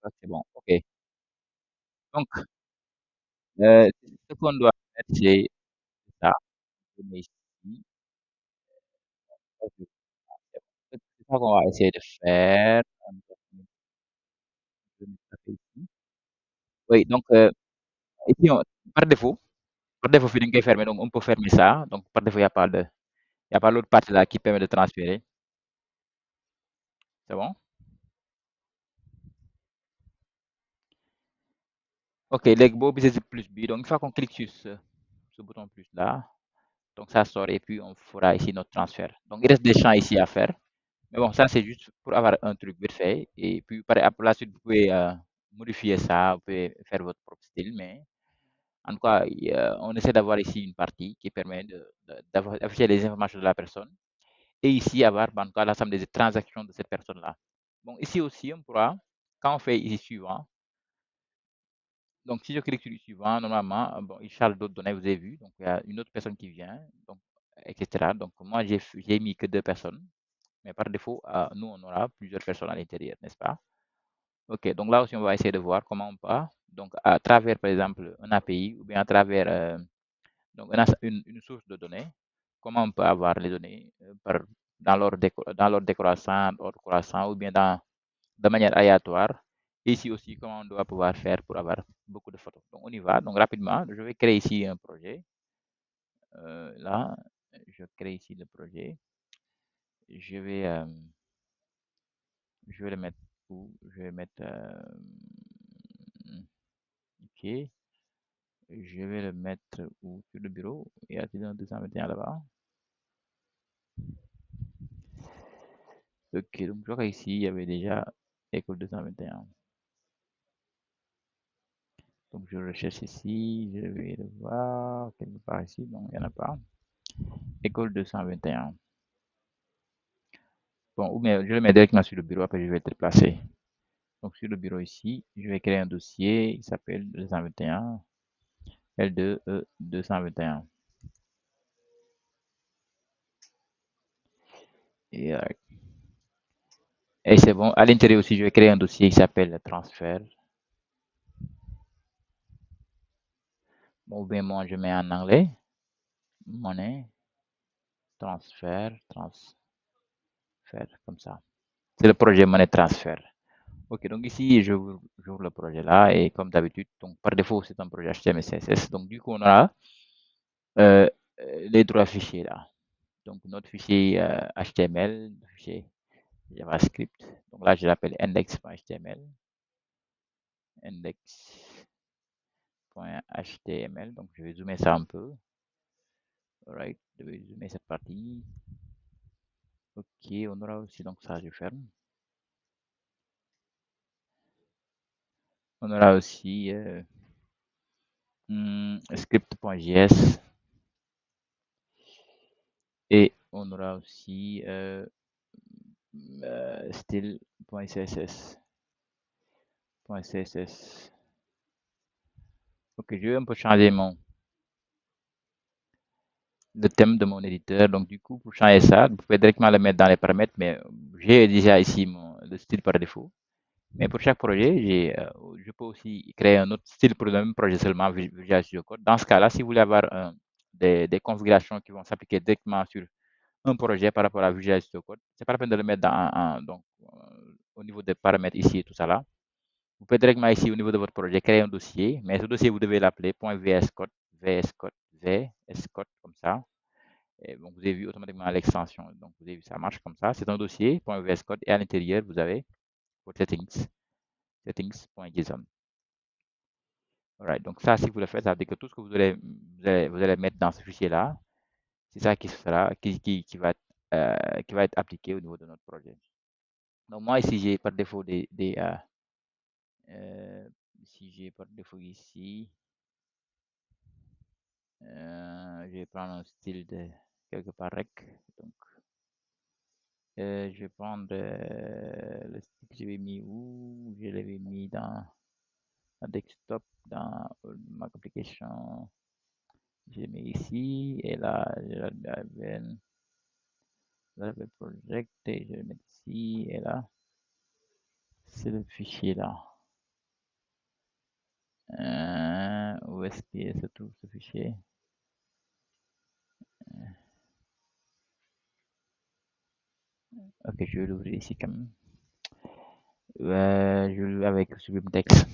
Ça, c'est bon. OK. Donc, ce qu'on doit faire, c'est ça. Je mets ici. OK. C'est ça qu'on va essayer de faire. Je vais mettre ça ici. Oui, donc, ici, par défaut, fii dañ koy fermer, donc on peut fermer ça. Donc, par défaut, il y a pas l'autre partie là qui permet de transférer. C'est bon? OK, léegi boo bisee ci plus bi, donc une fois qu'on clique sur ce bouton plus là, donc ça sort et puis on fera ici notre transfert. Donc, il reste des champs ici à faire. Mais bon, ça, c'est juste pour avoir un truc vite fait. Et puis, par la suite, vous pouvez modifier ça, vous pouvez faire votre propre style. Mais en tout cas, on essaie d'avoir ici une partie qui permet d'afficher les informations de la personne. Et ici, avoir en tout cas l'ensemble des transactions de cette personne-là. Bon, ici aussi, on pourra, quand on fait ici suivant, donc si je clique sur le suivant, normalement, bon, il charge d'autres données, vous avez vu. Donc, il y a une autre personne qui vient, donc, etc. Donc, moi, j'ai mis que deux personnes. Mais par défaut, nous, on aura plusieurs personnes à l'intérieur, n'est-ce pas? OK, donc là aussi, on va essayer de voir comment on peut, donc à travers, par exemple, un API ou bien à travers donc une source de données, comment on peut avoir les données dans l'ordre décroissant, ordre croissant ou bien de manière aléatoire. Ici aussi, comment on doit pouvoir faire pour avoir beaucoup de photos. Donc, on y va. Donc, rapidement, je vais créer ici un projet. Là, je crée ici le projet. Je vais, euh, je vais le mettre où? Je vais mettre, OK. Je vais le mettre où? Sur le bureau. Y a-t-il un 221 là-bas? Ok, donc je vois qu'ici, il y avait déjà école 221. Donc je recherche ici, je vais le voir quelque part ici. Non, il n'y en a pas. École 221. Bon, ou bien je le mets directement sur le bureau, après je vais être placé. Donc sur le bureau ici, je vais créer un dossier, il s'appelle 221, L2E 221. Et, et c'est bon. À l'intérieur aussi, je vais créer un dossier qui s'appelle transfert. Bon, ou bien moi, je mets en anglais, monnaie, transfert, comme ça. C'est le projet monnaie transfert. Ok, donc ici, j'ouvre le projet là et comme d'habitude, donc par défaut, c'est un projet HTML CSS. Donc du coup, on a euh, les trois fichiers là. Donc notre fichier HTML, le fichier JavaScript. Donc là, je l'appelle index.html. Index.html. Donc je vais zoomer ça un peu. Alright, je vais zoomer cette partie. Ok, on aura aussi, donc ça, je ferme. On aura aussi script.js et on aura aussi style.css. Ok, je vais un peu changer le thème de mon éditeur. Donc, du coup, pour changer ça, vous pouvez directement le mettre dans les paramètres, mais j'ai déjà ici le style par défaut. Mais pour chaque projet, je peux aussi créer un autre style pour le même projet seulement Visual Studio Code. Dans ce cas-là, si vous voulez avoir des configurations qui vont s'appliquer directement sur un projet par rapport à Visual Studio Code, c'est pas la peine de le mettre donc, au niveau des paramètres ici et tout ça là. Vous pouvez directement ici au niveau de votre projet créer un dossier, mais ce dossier vous devez l'appeler .vscode, vscode, vscode comme ça. Et donc vous avez vu automatiquement l'extension. Donc vous avez vu ça marche comme ça. C'est un dossier .vscode et à l'intérieur vous avez votre settings.json. Alright, donc ça si vous le faites, ça veut dire que tout ce que vous allez mettre dans ce fichier là, c'est ça qui sera qui va être appliqué au niveau de notre projet. Donc moi ici j'ai par défaut si j'ai par défaut ici, je vais prendre un style de quelque part rec. Donc, je vais prendre le style que j'avais mis où? Je l'avais mis dans un desktop, dans Mac Application. Je mis ici et là, je l'avais project et je vais le mettre ici et là, c'est le fichier là. Où est-ce qu'il se trouve ce fichier? Ok, je vais l'ouvrir ici quand même. Je l'ouvre avec Sublime Text.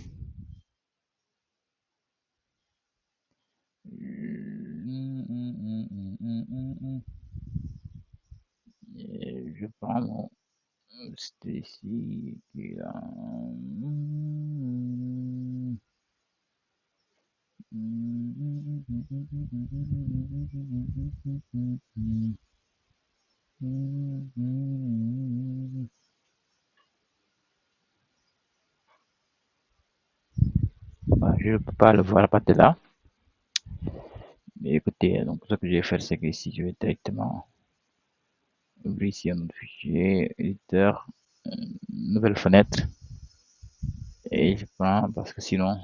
Et je prends mon Stacy qui est là. Bah, je ne peux pas le voir à partir de là. Mais écoutez, donc ce que je vais faire, c'est que ici, je vais directement ouvrir ici un autre fichier, éditeur, nouvelle fenêtre, et je prends, parce que sinon,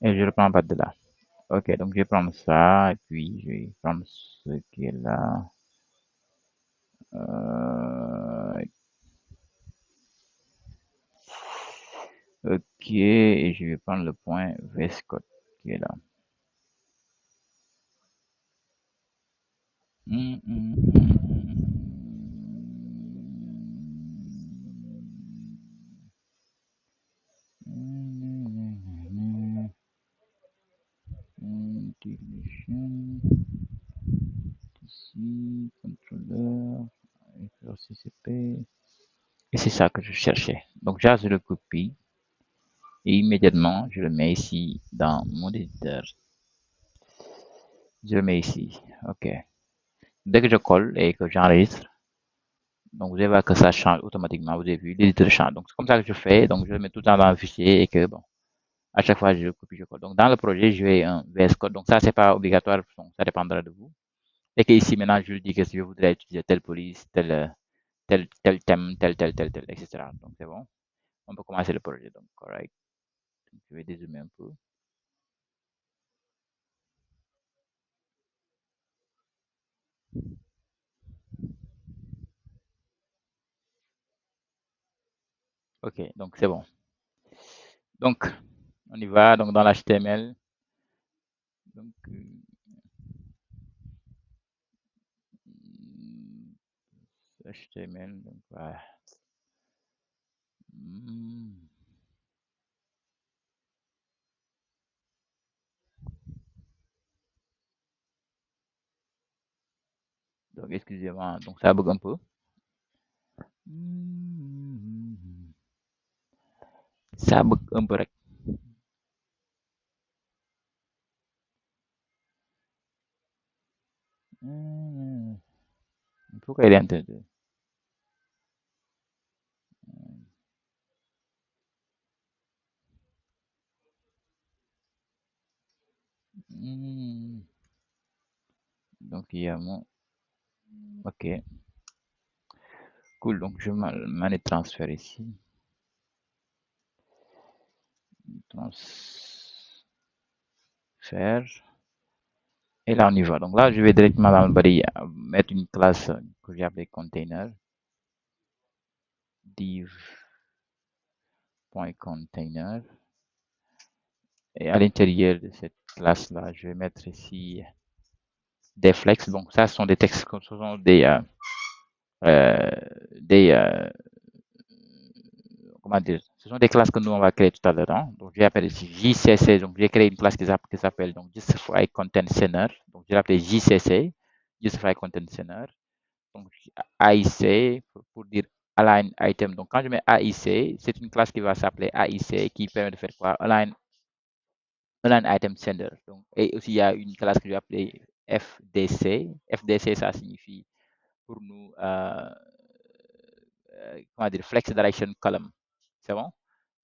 et je reprends à partir de là. Ok, donc je vais prendre ça, et puis je vais prendre ce qui est là. Euh, ok, et je vais prendre le point VSCode qui est là. Hum, hum, Definition, ici, contrôleur, CCP. Et c'est ça que je cherchais. Donc, là, je le copie et immédiatement, je le mets ici dans mon éditeur. Je le mets ici. OK. Dès que je colle et que j'enregistre, donc vous allez voir que ça change automatiquement. Vous avez vu, l'éditeur change. Donc, c'est comme ça que je fais. Donc, je le mets tout le temps dans le fichier et que, bon, à chaque fois, je copie, je colle. Donc, dans le projet, je vais un VS Code. Donc, ça, c'est pas obligatoire. Donc, ça dépendra de vous. Et que ici, maintenant, je lui dis que si je voudrais utiliser telle police, tel thème, tel, etc. Donc, c'est bon. On peut commencer le projet. Donc, correct. Je vais dézoomer un peu. OK, donc c'est bon. Donc, on y va. Donc, dans l'HTML. Donc, HTML. Donc, voilà. Hmm. Donc, excusez-moi. Donc, ça bug un peu. Hmm. Ça bug un peu. Hmm. Pourquoi il est en train de... Hmm. Donc, il y a mon... OK, cool. Donc, je m'en ai transféré ici. Transfert. Et là, on y va. Donc là, je vais directement dans le body mettre une classe que j'ai appelée container. Div.container. Et à l'intérieur de cette classe-là, je vais mettre ici des flex. Donc ça, ce sont des textes, ce sont euh, des comment dire, ce sont des classes que nous, on va créer tout à l'heure. Hein. Donc, je vais appeler ici JCC. Donc, j'ai créé une classe qui s'appelle donc Justify Content Center. Donc, je l'ai appelée JCC, Justify Content Center. Donc, AIC pour dire Align Item. Donc, quand je mets AIC, c'est une classe qui va s'appeler AIC qui permet de faire quoi? Align Item Sender. Donc, et aussi, il y a une classe que je vais appeler FDC. FDC, ça signifie pour nous, comment dire, Flex Direction Column. C'est bon?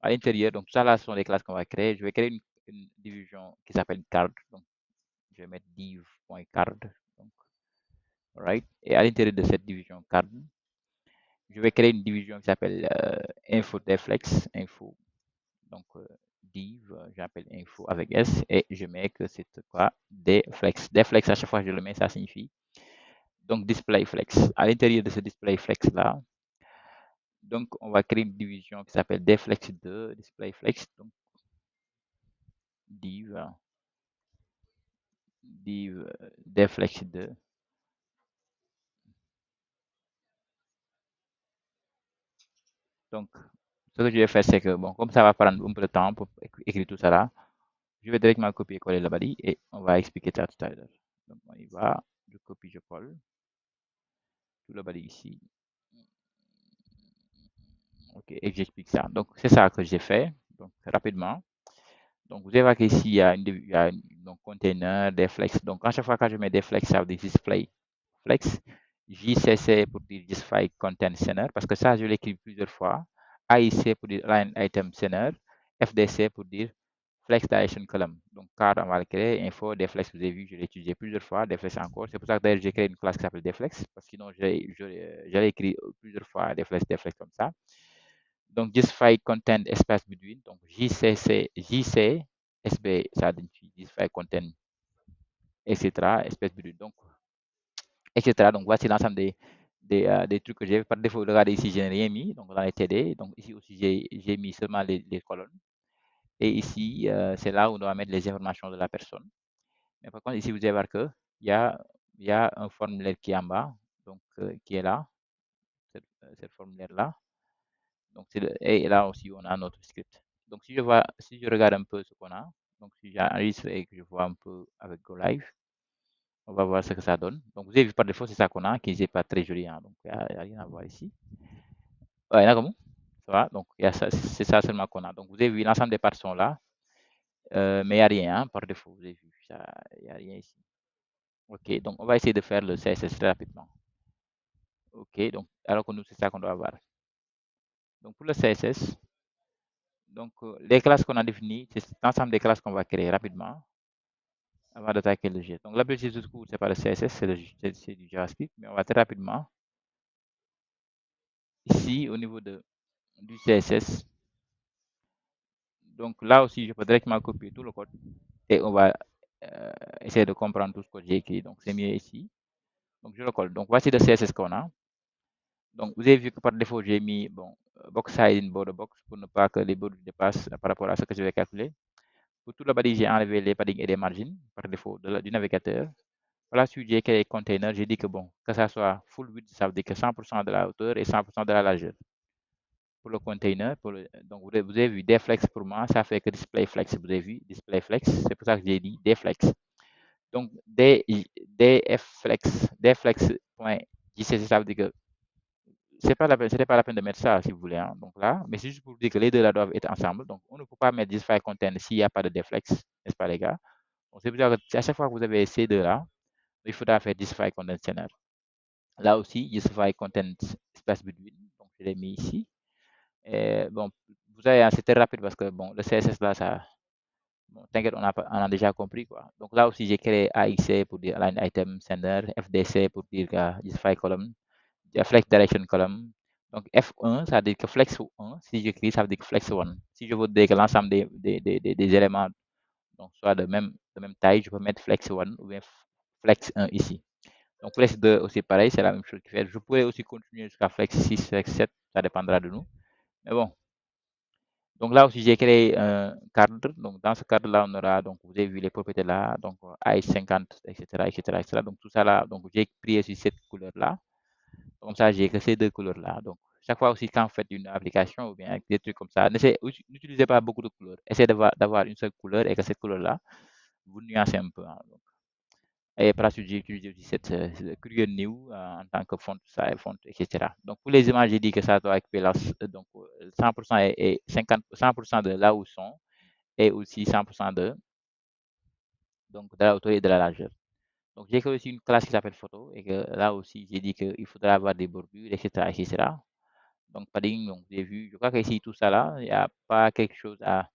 À l'intérieur, donc ça là, ce sont les classes qu'on va créer. Je vais créer une division qui s'appelle card. Donc, je vais mettre div.card. Donc, right. Et à l'intérieur de cette division card, je vais créer une division qui s'appelle info deflex info. Donc, div, j'appelle info avec S et je mets que c'est quoi? Deflex. Deflex, à chaque fois que je le mets, ça signifie. Donc, display flex. À l'intérieur de ce display flex là, donc, on va créer une division qui s'appelle deflex2 display flex. Donc, div, deflex2. Donc, ce que je vais faire, c'est que, bon, comme ça va prendre un peu de temps pour écrire tout ça là, je vais directement copier-coller le body et on va expliquer ça tout à l'heure. Donc, on y va, je copie, je colle tout le body ici. Ok, et j'explique ça. Donc, c'est ça que j'ai fait. Donc, rapidement. Donc, vous allez voir qu'ici, il y a donc, container, des flex. Donc, à chaque fois que je mets des flex, ça veut dire display flex. JCC pour dire justify content center, parce que ça, je l'écris plusieurs fois. AIC pour dire line item center. FDC pour dire flex direction column. Donc, car on va le créer, info, deflex, vous avez vu, je l'ai utilisé plusieurs fois, deflex encore. C'est pour ça que d'ailleurs, j'ai créé une classe qui s'appelle deflex, parce que sinon, j'allais écrire plusieurs fois deflex comme ça. Donc, justify content espace between. Donc, JC, SB, ça identifie justify content, etc. Espace between. Donc, etc. Donc, voici l'ensemble des trucs que j'ai. Par défaut, regardez ici, je n'ai rien mis. Donc, dans les TD. Donc, ici aussi, j'ai mis seulement les colonnes. Et ici, c'est là où on doit mettre les informations de la personne. Mais par contre, ici, vous allez voir qu'il y a, il y a un formulaire qui est en bas, donc qui est là, ce formulaire-là. Donc, et là aussi, on a notre script. Donc, si je regarde un peu ce qu'on a, donc si j'enregistre et que je vois un peu avec Go Live, on va voir ce que ça donne. Donc, vous avez vu par défaut, c'est ça qu'on a, qui n'est pas très joli. Hein, donc, il n'y a rien à voir ici. Ouais, là, comment? Ça va? Donc, c'est ça seulement qu'on a. Donc, vous avez vu, l'ensemble des parts sont là, mais il n'y a rien hein, par défaut. Vous avez vu, il n'y a rien ici. OK, donc on va essayer de faire le CSS très rapidement. OK, donc alors que nous, c'est ça qu'on doit avoir. Donc pour le CSS, donc les classes qu'on a définies, c'est l'ensemble des classes qu'on va créer rapidement avant d'attaquer le jet. Donc l'objectif de cours, c'est pas le CSS, c'est du JavaScript, mais on va très rapidement. Ici, au niveau du CSS, donc là aussi, je peux directement copier tout le code et on va essayer de comprendre tout ce que j'ai écrit. Donc c'est mieux ici. Donc je le colle. Donc voici le CSS qu'on a. Donc, vous avez vu que par défaut, j'ai mis bon, box size in border box pour ne pas que les bords dépassent par rapport à ce que je vais calculer. Pour tout le body, j'ai enlevé les paddings et les margins par défaut du navigateur. Par la suite, j'ai créé container. J'ai dit que bon, que ça soit full width, ça veut dire que 100% de la hauteur et 100% de la largeur. Pour le container, donc vous avez vu deflex pour moi, ça fait que display flex. Vous avez vu display flex, c'est pour ça que j'ai dit deflex. Donc, deflex.jcc, ça veut dire que c'était pas la peine de mettre ça si vous voulez. Hein. Donc là, mais c'est juste pour dire que les deux là doivent être ensemble. Donc on ne peut pas mettre justify content s'il n'y a pas de deflex, n'est-ce pas les gars? Donc c'est pour dire que à chaque fois que vous avez ces deux là, il faudra faire justify content center. Là aussi, justify content space between. Donc je l'ai mis ici. Et bon, vous avez, c'était rapide parce que bon, le CSS là, ça, bon, t'inquiète, on a déjà compris quoi. Donc là aussi, j'ai créé AXC pour dire align item sender, FDC pour dire justify column, flex direction column. Donc F1, ça veut dire que flex 1, si j'écris, ça veut dire que flex 1. Si je veux dire que l'ensemble des éléments donc, soit de même taille, je peux mettre flex 1 ou bien flex 1 ici. Donc flex 2 aussi pareil, c'est la même chose. Je pourrais aussi continuer jusqu'à flex 6, flex 7, ça dépendra de nous. Mais bon, donc là aussi j'ai créé un cadre. Donc dans ce cadre-là, on aura, donc vous avez vu les propriétés là, donc I50, etc., etc., etc. Donc tout ça là, donc j'ai pris aussi cette couleur-là. Comme ça, j'ai que ces deux couleurs-là. Donc, chaque fois aussi, quand vous faites une application ou bien avec des trucs comme ça, n'utilisez pas beaucoup de couleurs. Essayez d'avoir une seule couleur et que cette couleur-là, vous nuancez un peu. Hein, donc. Et par la suite, j'ai utilisé aussi cette Curious New en tant que font, ça, font, etc. Donc, pour les images, j'ai dit que ça doit occuper donc 100% et 100% de là où sont et aussi 100% donc, de la hauteur et de la largeur. Donc, j'ai créé aussi une classe qui s'appelle photo et que là aussi, j'ai dit qu'il faudra avoir des bordures, etc., etc. Donc, padding, donc, vous avez vu, je crois qu'ici, tout ça là, il n'y a pas quelque chose de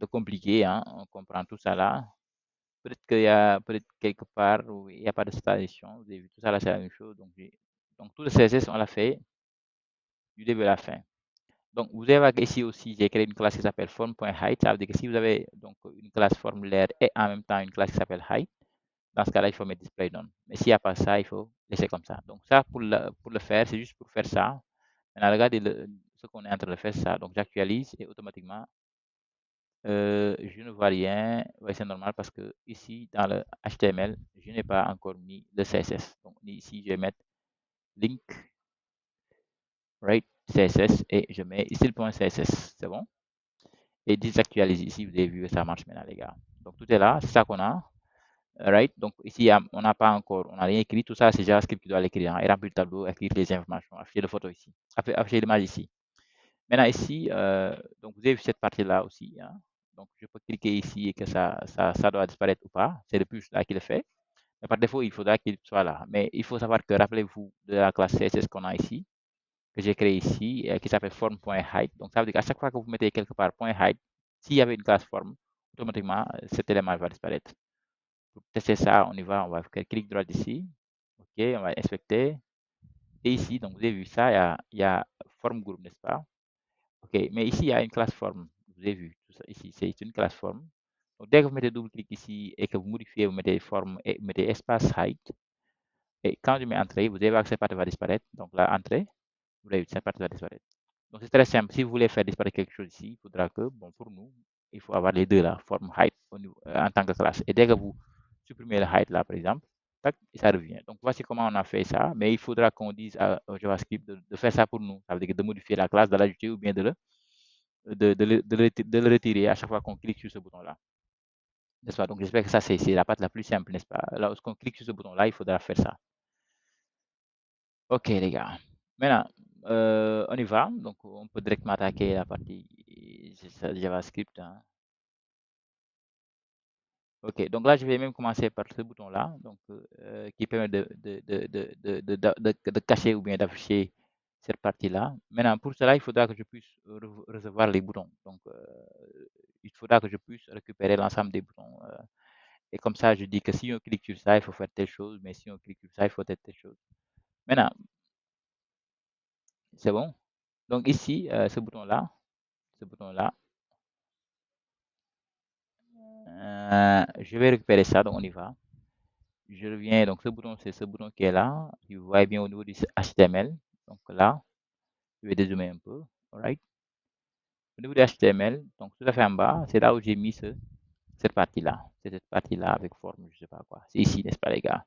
compliqué, hein, on comprend tout ça là. Peut-être qu'il y a peut-être quelque part où il n'y a pas de transition, vous avez vu, tout ça là, c'est la même chose. Donc tout le CSS, on l'a fait du début à la fin. Donc, vous allez voir qu'ici aussi, j'ai créé une classe qui s'appelle form.height. Ça veut dire que si vous avez donc une classe formulaire et en même temps une classe qui s'appelle height, dans ce cas-là, il faut mettre display none. Mais s'il n'y a pas ça, il faut laisser comme ça. Donc, ça, pour le faire, c'est juste pour faire ça. Maintenant, regardez ce qu'on est en train de faire, ça. Donc, j'actualise et automatiquement, Je ne vois rien. Ouais, c'est normal parce que ici, dans le HTML, je n'ai pas encore mis le CSS. Donc ici, je vais mettre link, right, CSS et je mets ici le point CSS. C'est bon? Et désactualise ici. Vous avez vu que ça marche maintenant, les gars. Donc tout est là. C'est ça qu'on a. Right? Donc ici, on n'a pas encore, on n'a rien écrit. Tout ça, c'est JavaScript qui doit l'écrire, hein, et remplir le tableau, écrire les informations, afficher la photo ici, afficher l'image ici. Maintenant ici, donc vous avez vu cette partie-là aussi, hein. Donc je peux cliquer ici et que ça doit disparaître ou pas. C'est le plus là qui le fait. Mais par défaut, il faudra qu'il soit là. Mais il faut savoir que, rappelez-vous de la classe CSS qu'on a ici, que j'ai créée ici, qui s'appelle form.height. Donc ça veut dire qu'à chaque fois que vous mettez quelque part .height, s'il y avait une classe form, automatiquement, cet élément va disparaître. Pour tester ça, on y va, on va faire clic droit ici. OK, on va inspecter. Et ici, donc vous avez vu ça, il y a form group, n'est-ce pas? OK, mais ici, il y a une classe form. Vous avez vu tout ça ici, c'est une classe form. Donc dès que vous mettez double-clic ici et que vous modifiez, vous mettez form et vous mettez espace height. Et quand je mets entrée, vous allez voir que cette partie va disparaître. Donc là, entrée, vous avez vu, cette partie va disparaître. Donc c'est très simple. Si vous voulez faire disparaître quelque chose ici, il faudra que, bon, pour nous, il faut avoir les deux là, form height en tant que classe. Et dès que vous supprimez le height là, par exemple, tac, ça revient. Donc voici comment on a fait ça, mais il faudra qu'on dise au JavaScript de faire ça pour nous. Ça veut dire de modifier la classe, de l'ajouter ou bien de le retirer à chaque fois qu'on clique sur ce bouton-là. N'est-ce pas? Donc j'espère que ça, c'est la partie la plus simple, n'est-ce pas? Lorsqu'on clique sur ce bouton-là, il faudra faire ça. Ok, les gars. Maintenant, on y va. Donc, on peut directement attaquer la partie JavaScript, hein. Ok, donc là, je vais même commencer par ce bouton-là, donc, qui permet de cacher ou bien d'afficher cette partie-là. Maintenant, pour cela, il faudra que je puisse recevoir les boutons. Donc, il faudra que je puisse récupérer l'ensemble des boutons. Et comme ça, je dis que si on clique sur ça, il faut faire telle chose, mais si on clique sur ça, il faut faire telle chose. Maintenant, c'est bon? Donc ici, ce bouton-là, je vais récupérer ça, donc on y va. Je reviens, donc ce bouton, c'est ce bouton qui est là. Vous voyez bien au niveau du HTML. Donc là, je vais dézoomer un peu. Alright. Au niveau du HTML, donc tout à fait en bas, c'est là où j'ai mis cette partie-là. C'est cette partie-là avec forme, je sais pas quoi. C'est ici, n'est-ce pas, les gars?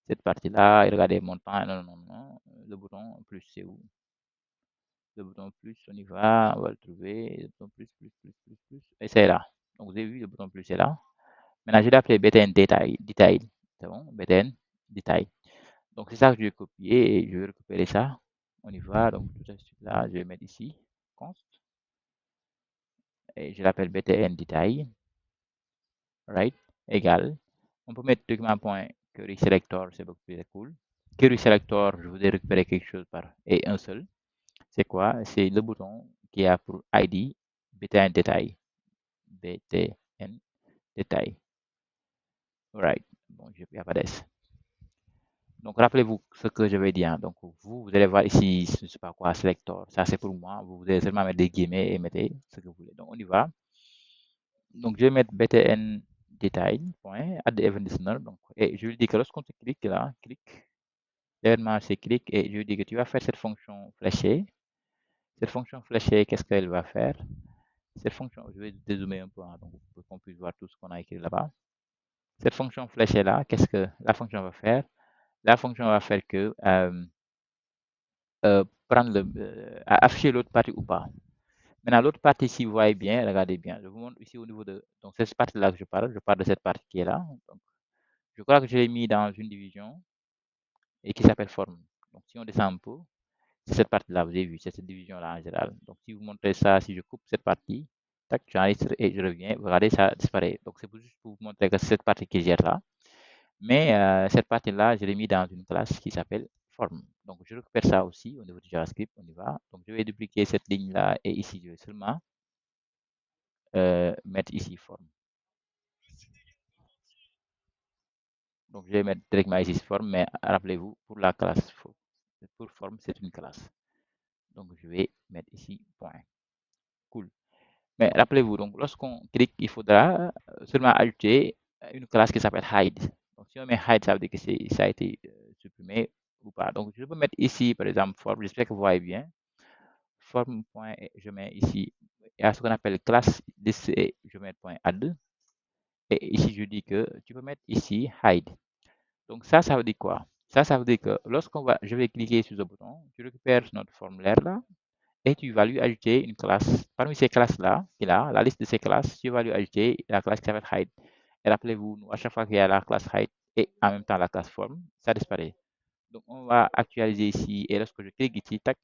Cette partie-là, et regardez mon temps. Non, non, non. Le bouton plus, c'est où? Le bouton plus, on y va, on va le trouver. Le bouton plus. Et c'est là. Donc vous avez vu, le bouton plus est là. Maintenant, je vais l'appeler BTN Detail. C'est bon? BTN Detail. Donc, c'est ça que je vais copier et je vais récupérer ça. On y va. Donc, tout de suite là, je vais mettre ici, const. Et je l'appelle BTN Detail. Right? Égal. On peut mettre document.query selector, c'est beaucoup plus cool. Query selector, je voudrais récupérer quelque chose par et un seul. C'est quoi? C'est le bouton qui a pour ID BTN Detail. BTN Detail. Right. Bon, il n'y a pas d'S. Donc, rappelez-vous ce que je vais dire, hein. Donc, vous allez voir ici, je ne sais pas quoi, selector. Ça, c'est pour moi. Vous allez seulement mettre des guillemets et mettez ce que vous voulez. Donc, on y va. Donc, je vais mettre btn detail, point, add event listener. Donc, et je lui dis que lorsqu'on te clique là, l'événement c'est clic, et je lui dis que tu vas faire cette fonction fléchée. Cette fonction fléchée, qu'est-ce qu'elle va faire? Cette fonction, je vais dézoomer un peu, hein, donc pour qu'on puisse voir tout ce qu'on a écrit là-bas. Cette fonction fléchée là, qu'est-ce que la fonction va faire? La fonction va faire que afficher l'autre partie ou pas. Maintenant, l'autre partie, si vous voyez bien, regardez bien. Je vous montre ici au niveau de. Donc, c'est cette partie-là que je parle. Je parle de cette partie qui est là. Donc, je crois que je l'ai mis dans une division et qui s'appelle forme. Donc, si on descend un peu, c'est cette partie-là, vous avez vu, c'est cette division-là en général. Donc, si vous montrez ça, si je coupe cette partie, tac, j'enregistre et je reviens, vous regardez, ça disparaît. Donc, c'est juste pour vous montrer que c'est cette partie qui gère là. Mais cette partie-là, je l'ai mis dans une classe qui s'appelle form. Donc, je récupère ça aussi au niveau du JavaScript. On y va. Donc, je vais dupliquer cette ligne-là et ici, je vais seulement mettre ici form. Donc, je vais mettre directement ici form, mais rappelez-vous, pour la classe, pour form, c'est une classe. Donc, je vais mettre ici point. Cool. Mais rappelez-vous, donc, lorsqu'on clique, il faudra seulement ajouter une classe qui s'appelle hide. Donc, si on met hide, ça veut dire que ça a été supprimé ou pas. Donc, je peux mettre ici, par exemple, form. J'espère que vous voyez bien. Form. Je mets ici il y a ce qu'on appelle classe list et je vais mettre point add. Et ici, je dis que tu peux mettre ici hide. Donc ça veut dire quoi? Ça veut dire que je vais cliquer sur ce bouton, tu récupères notre formulaire là et tu vas lui ajouter une classe. Parmi ces classes-là, il a la liste de ces classes, tu vas lui ajouter la classe qui s'appelle hide. Et rappelez-vous, à chaque fois qu'il y a la classe hide et en même temps la classe form, ça disparaît. Donc on va actualiser ici et lorsque je clique ici, tac,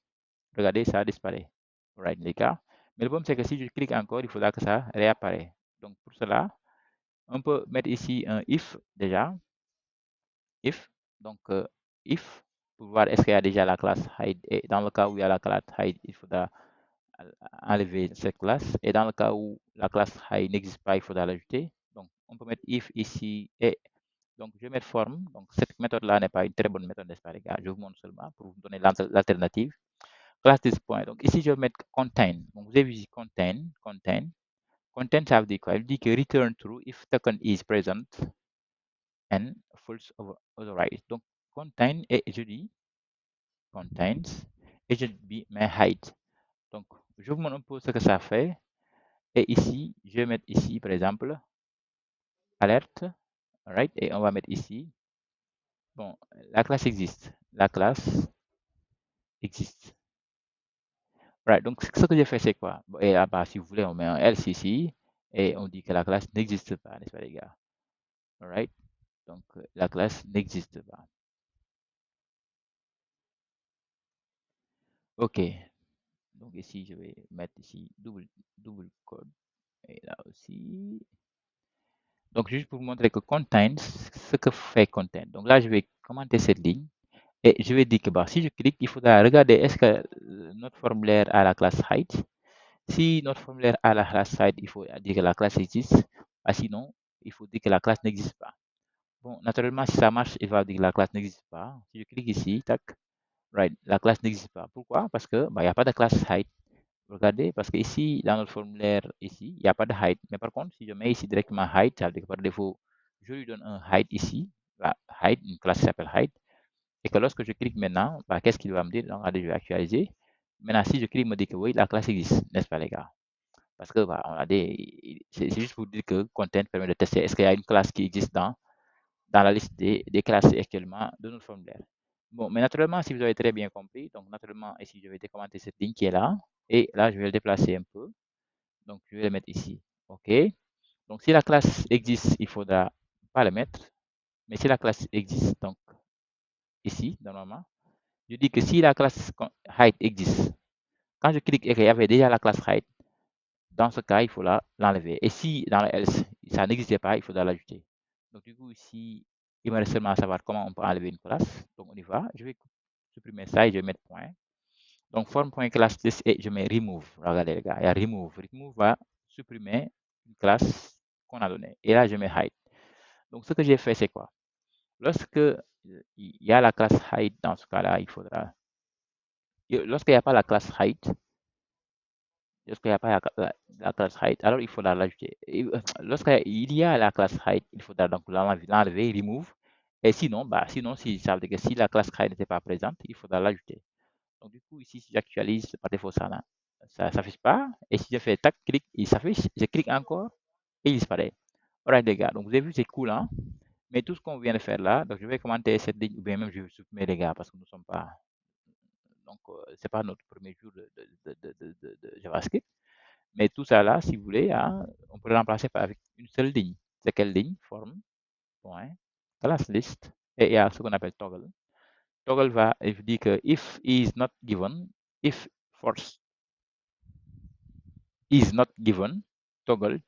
regardez, ça disparaît. Right, les gars. Mais le problème, c'est que si je clique encore, il faudra que ça réapparaît. Donc pour cela, on peut mettre ici un if déjà. If, donc if, pour voir est-ce qu'il y a déjà la classe hide. Et dans le cas où il y a la classe hide, il faudra enlever cette classe. Et dans le cas où la classe hide n'existe pas, il faudra l'ajouter. Donc on peut mettre if ici et donc je vais mettre form. Donc cette méthode-là n'est pas une très bonne méthode, n'est-ce pas les gars? Je vous montre seulement pour vous donner l'alternative. Class this point. Donc ici je vais mettre contain. Donc vous avez vu ici contain. Content, ça veut dire quoi? Il dit que return true if token is present and false otherwise. Donc, contain et je dis contains et je dis mais hide. Donc, je vous montre un peu ce que ça fait. Et ici, je vais mettre ici, par exemple, alerte. Alright, et on va mettre ici. Bon, la classe existe. La classe existe. Right, donc ce que j'ai fait, c'est quoi? Et là, bah, si vous voulez, on met un else ici et on dit que la classe n'existe pas, n'est-ce pas, les gars? Alright, donc la classe n'existe pas. Ok, donc ici, je vais mettre ici double code. Et là aussi. Donc, juste pour vous montrer que contain, ce que fait contain. Donc là, je vais commenter cette ligne. Et je vais dire que bah, si je clique, il faudra regarder est-ce que notre formulaire a la classe height. Si notre formulaire a la classe height, il faut dire que la classe existe. Ah, sinon, il faut dire que la classe n'existe pas. Bon, naturellement, si ça marche, il va dire que la classe n'existe pas. Si je clique ici, tac, right, la classe n'existe pas. Pourquoi? Parce que bah, il n'y a pas de classe height. Regardez, parce que ici, dans notre formulaire, ici, il n'y a pas de height. Mais par contre, si je mets ici directement height, ça veut dire que par défaut, je lui donne un height ici, la height, une classe qui s'appelle height. Et que lorsque je clique maintenant, bah, qu'est-ce qu'il va me dire? Donc, allez, je vais actualiser. Maintenant, si je clique, il me dit que oui, la classe existe, n'est-ce pas, les gars? Parce que bah, on a c'est juste pour dire que content permet de tester est-ce qu'il y a une classe qui existe dans la liste des classes actuellement de notre formulaire. Bon, mais naturellement, si vous avez très bien compris, donc naturellement, ici, je vais décommenter cette ligne qui est là. Et là, je vais le déplacer un peu. Donc, je vais le mettre ici. OK. Donc, si la classe existe, il faudra pas le mettre. Mais si la classe existe, donc ici, normalement, je dis que si la classe height existe, quand je clique et qu'il y avait déjà la classe height, dans ce cas, il faut l'enlever. Et si dans le else, ça n'existait pas, il faudra l'ajouter. Donc, du coup, ici, il me reste seulement à savoir comment on peut enlever une classe. Donc, on y va. Je vais supprimer ça et je vais mettre point. Donc, form.class et je mets remove. Regardez les gars, il y a remove. Remove va supprimer une classe qu'on a donnée. Et là, je mets hide. Donc, ce que j'ai fait, c'est quoi? Lorsque il y a la classe hide, dans ce cas-là, il faudra. Lorsqu'il n'y a pas la classe hide, lorsqu'il n'y a pas la classe hide, alors il faudra l'ajouter. Lorsqu'il y a la classe hide, il faudra donc l'enlever, remove. Et sinon, bah, sinon, si ça veut dire que si la classe hide n'était pas présente, il faudra l'ajouter. Donc, du coup, ici, si j'actualise, par défaut, ça ne s'affiche pas. Et si je fais tac, clic, il s'affiche. Je clique encore et il disparaît. Alright, les gars. Donc, vous avez vu, c'est cool, hein? Mais tout ce qu'on vient de faire là, donc je vais commenter cette ligne, ou bien même je vais supprimer les gars, parce que nous ne sommes pas. Donc, c'est pas notre premier jour de JavaScript. Mais tout ça là, si vous voulez, hein, on peut le remplacer par avec une seule ligne. C'est quelle ligne? Form, point, class list. Et il y a ce qu'on appelle toggle. Toggle va dire que if is not given, if force is not given, toggle,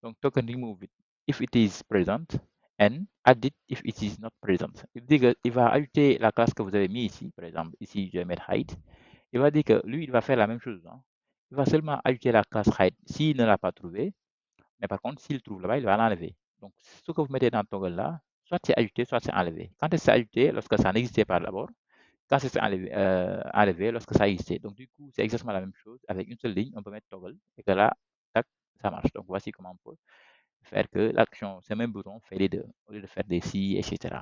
donc token remove it if it is present and add it if it is not present. Il dit qu'il va ajouter la classe que vous avez mis ici, par exemple, ici je vais mettre height. Il va dire que lui, il va faire la même chose. Hein. Il va seulement ajouter la classe height s'il ne l'a pas trouvé, mais par contre, s'il trouve là-bas, il va l'enlever. Donc, ce que vous mettez dans toggle là, soit c'est ajouté, soit c'est enlevé. Quand c'est ajouté, lorsque ça n'existait pas d'abord, quand c'est enlevé lorsque ça existait. Donc, du coup, c'est exactement la même chose. Avec une seule ligne, on peut mettre toggle et que là, tac, ça marche. Donc, voici comment on peut faire que l'action, ce même bouton fait les deux, au lieu de faire des si, etc.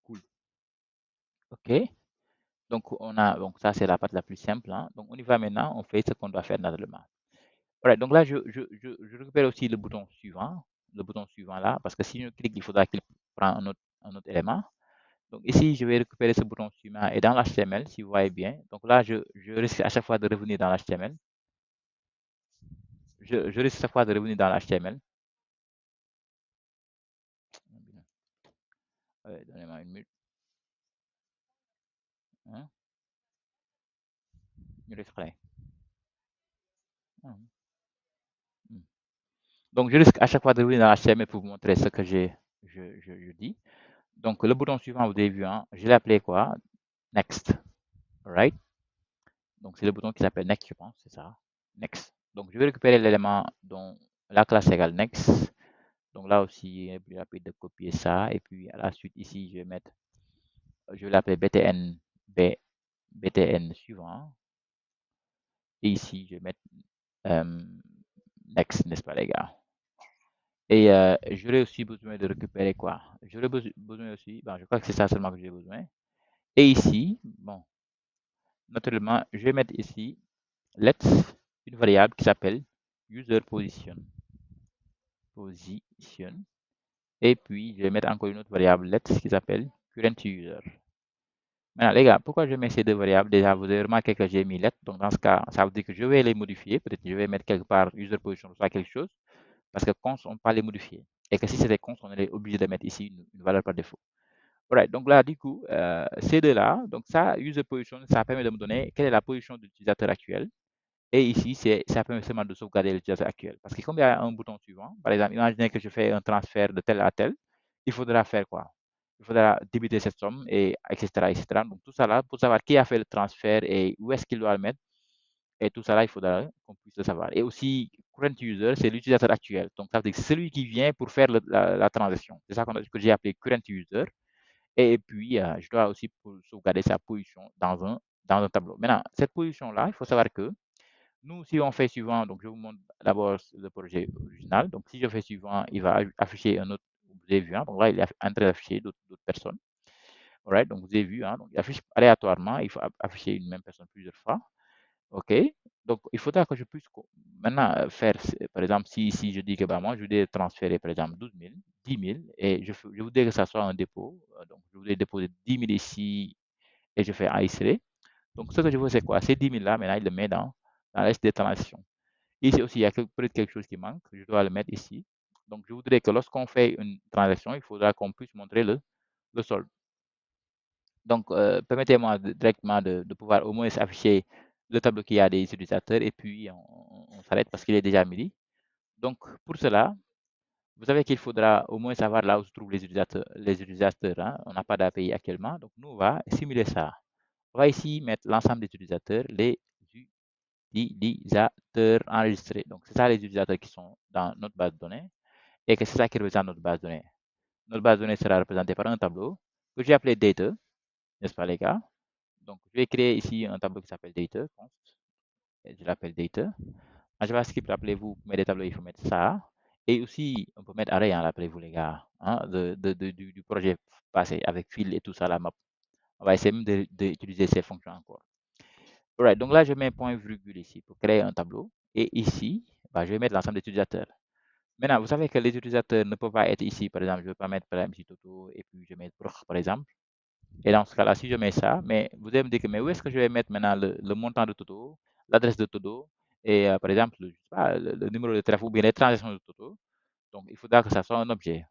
Cool. OK. Donc ça, c'est la partie la plus simple, hein. Donc, on y va maintenant, on fait ce qu'on doit faire naturellement. Alright, donc là, je récupère aussi le bouton suivant là, parce que si je clique, il faudra qu'il prenne un autre élément. Donc ici, je vais récupérer ce bouton suivant et dans l'HTML, si vous voyez bien. Donc là, je risque à chaque fois de revenir dans l'HTML. Je risque à chaque fois de revenir dans l'HTML. Donnez-moi une minute. Hein? Je reste prêt. Hum, hum. Donc je risque à chaque fois de revenir dans l'HTML pour vous montrer ce que je dis. Donc le bouton suivant, vous avez vu, hein, je l'ai appelé quoi? Next. Alright? Donc c'est le bouton qui s'appelle Next, je pense, c'est ça. Next. Donc je vais récupérer l'élément dont la classe égale Next. Donc là aussi, il est plus rapide de copier ça. Et puis à la suite, ici, je vais l'appeler BTN suivant. Et ici, je vais mettre euh, next, n'est-ce pas, les gars? Et j'aurais aussi besoin de récupérer quoi? J'aurais besoin aussi, bon, je crois que c'est ça seulement que j'ai besoin. Et ici, bon, naturellement, je vais mettre ici let's une variable qui s'appelle user position. Position. Et puis, je vais mettre encore une autre variable let's qui s'appelle current user. Maintenant, les gars, pourquoi je mets ces deux variables? Déjà, vous avez remarqué que j'ai mis let. Donc, dans ce cas, ça veut dire que je vais les modifier. Peut-être que je vais mettre quelque part user position, soit quelque chose. Parce que const, on ne peut pas les modifier. Et que si c'était const, on est obligé de mettre ici une valeur par défaut. Alright, donc là, du coup, ces deux-là, donc ça, user position, ça permet de me donner quelle est la position de l'utilisateur actuel. Et ici, ça permet seulement de sauvegarder l'utilisateur actuel. Parce que comme il y a un bouton suivant, par exemple, imaginez que je fais un transfert de tel à tel, il faudra faire quoi? Il faudra débiter cette somme, et etc., etc. Donc tout ça là, pour savoir qui a fait le transfert et où est-ce qu'il doit le mettre, et tout ça là, il faudra qu'on puisse le savoir. Et aussi, current user, c'est l'utilisateur actuel. Donc ça veut dire que c'est celui qui vient pour faire la transaction. C'est ça que j'ai appelé current user. Et puis, je dois aussi sauvegarder sa position dans un tableau. Maintenant, cette position-là, il faut savoir que nous, si on fait suivant, donc je vous montre d'abord le projet original. Donc, si je fais suivant, il va afficher un autre, vous avez vu, hein, donc là, il est en train d'afficher d'autres personnes. Alright, donc vous avez vu, hein, donc il affiche aléatoirement, il faut afficher une même personne plusieurs fois. OK? Donc, il faudra que je puisse maintenant faire, par exemple, si je dis que bah, moi, je voudrais transférer, par exemple, 12 000, 10 000, et je voudrais que ça soit un dépôt. Donc, je voudrais déposer 10 000 ici et je fais enregistrer. Donc, ce que je veux, c'est quoi? Ces 10 000 là, maintenant, il le met dans la liste des transactions. Ici aussi, il y a peut-être quelque chose qui manque. Je dois le mettre ici. Donc, je voudrais que lorsqu'on fait une transaction, il faudra qu'on puisse montrer le solde. Donc, permettez-moi directement de pouvoir au moins afficher le tableau qui a des utilisateurs et puis on s'arrête parce qu'il est déjà midi. Donc, pour cela, vous savez qu'il faudra au moins savoir là où se trouvent les utilisateurs. Hein. On n'a pas d'API actuellement, donc nous, on va simuler ça. On va ici mettre l'ensemble des utilisateurs, les utilisateurs enregistrés. Donc, c'est ça les utilisateurs qui sont dans notre base de données et que c'est ça qui représente notre base de données. Notre base de données sera représentée par un tableau que j'ai appelé data, n'est-ce pas les gars? Donc, je vais créer ici un tableau qui s'appelle data, et je l'appelle data. En JavaScript, rappelez-vous, pour mettre des tableaux, il faut mettre ça. Et aussi, on peut mettre array, hein, rappelez-vous les gars, hein, du projet passé avec fil et tout ça, la map. On va essayer même d'utiliser ces fonctions encore. Alright, donc là, je mets un point virgule ici pour créer un tableau. Et ici, bah, je vais mettre l'ensemble des utilisateurs. Maintenant, vous savez que les utilisateurs ne peuvent pas être ici. Par exemple, je ne vais pas mettre par exemple, ici Toto et puis je vais mettre par exemple. Et dans ce cas-là, si je mets ça, mais vous allez me dire que mais où est-ce que je vais mettre maintenant le montant de Toto, l'adresse de Toto et par exemple, je sais pas, le numéro de téléphone ou bien les transactions de Toto. Donc, il faudra que ça soit un objet.